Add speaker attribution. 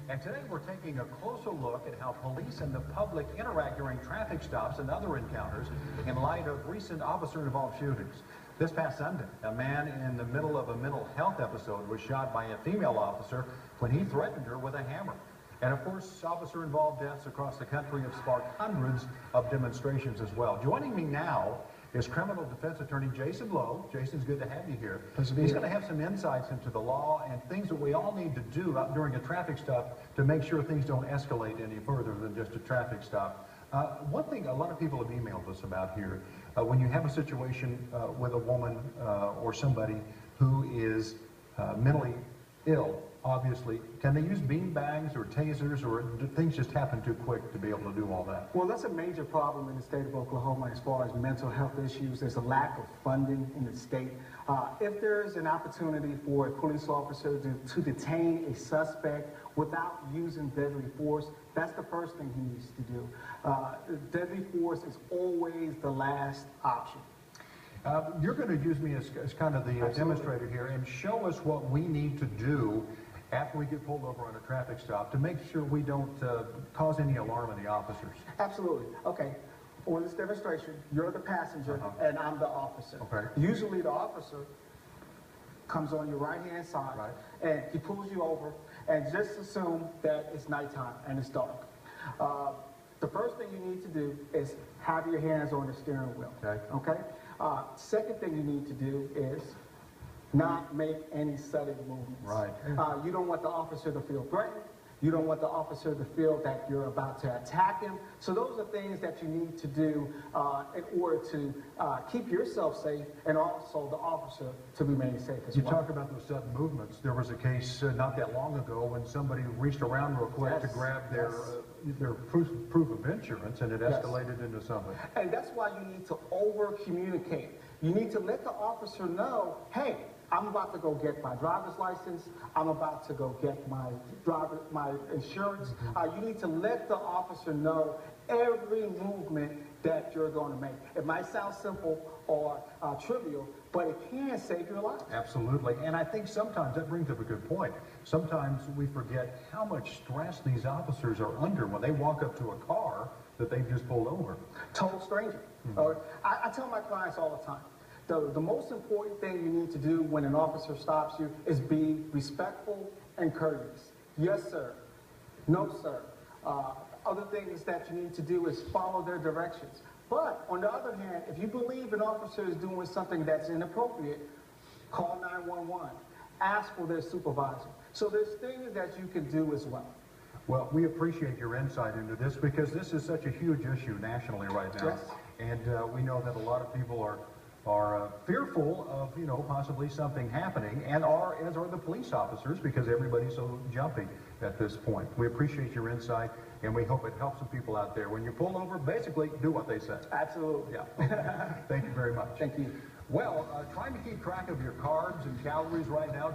Speaker 1: And today we're taking a closer look at how police and the public interact during traffic stops and other encounters in light of recent officer-involved shootings. This past Sunday, a man in the middle of a mental health episode was shot by a female officer when he threatened her with a hammer. And of course, officer-involved deaths across the country have sparked hundreds of demonstrations as well. Joining me now is criminal defense attorney Jason Lowe. Jason's good to have you here. He's going to have some insights into the law and things that we all need to do during a traffic stop to make sure things don't escalate any further than just a traffic stop. One thing a lot of people have emailed us about here, when you have a situation with a woman or somebody who is mentally ill, obviously, can they use bean bags or tasers, or do things just happen too quick to be able to do all that?
Speaker 2: Well, that's a major problem in the state of Oklahoma as far as mental health issues. There's a lack of funding in the state. If there's an opportunity for a police officer to detain a suspect without using deadly force, that's the first thing he needs to do. Deadly force is always the last option.
Speaker 1: You're going to use me as kind of the demonstrator here and show us what we need to do after we get pulled over on a traffic stop to make sure we don't cause any alarm in the officers.
Speaker 2: Absolutely. Okay. For this demonstration, you're the passenger and I'm the officer.
Speaker 1: Okay.
Speaker 2: Usually the officer comes on your right-hand side and he pulls you over, and just assume that it's nighttime and it's dark. The first thing you need to do is have your hands on the steering wheel. Okay? Second thing you need to do is not make any sudden movements. You don't want the officer to feel threatened. You don't want the officer to feel that you're about to attack him. So those are things that you need to do in order to keep yourself safe and also the officer to remain safe as well.
Speaker 1: You talk about those sudden movements. There was a case not that long ago when somebody reached around real quick to grab their proof of insurance, and it escalated into something.
Speaker 2: And that's why you need to over-communicate. You need to let the officer know, hey, I'm about to go get my driver's license. I'm about to go get my insurance. You need to let the officer know every movement that you're going to make. It might sound simple or trivial, but it can save your life.
Speaker 1: Absolutely. And I think sometimes that brings up a good point. Sometimes we forget how much stress these officers are under when they walk up to a car that they've just pulled over.
Speaker 2: Total stranger. I tell my clients all the time, the most important thing you need to do when an officer stops you is be respectful and courteous. Yes, sir. No, sir. Other things that you need to do is follow their directions. But on the other hand, if you believe an officer is doing something that's inappropriate, call 911. Ask for their supervisor. So there's things that you can do as well.
Speaker 1: Well, we appreciate your insight into this because this is such a huge issue nationally right now. And we know that a lot of people are fearful of, possibly something happening, and as are the police officers, because everybody's so jumpy at this point. We appreciate your insight, and we hope it helps some people out there. When you pull over, basically do what they say.
Speaker 2: Absolutely.
Speaker 1: Yeah. Thank you very much.
Speaker 2: Thank you.
Speaker 1: Well, trying to keep track of your carbs and calories right now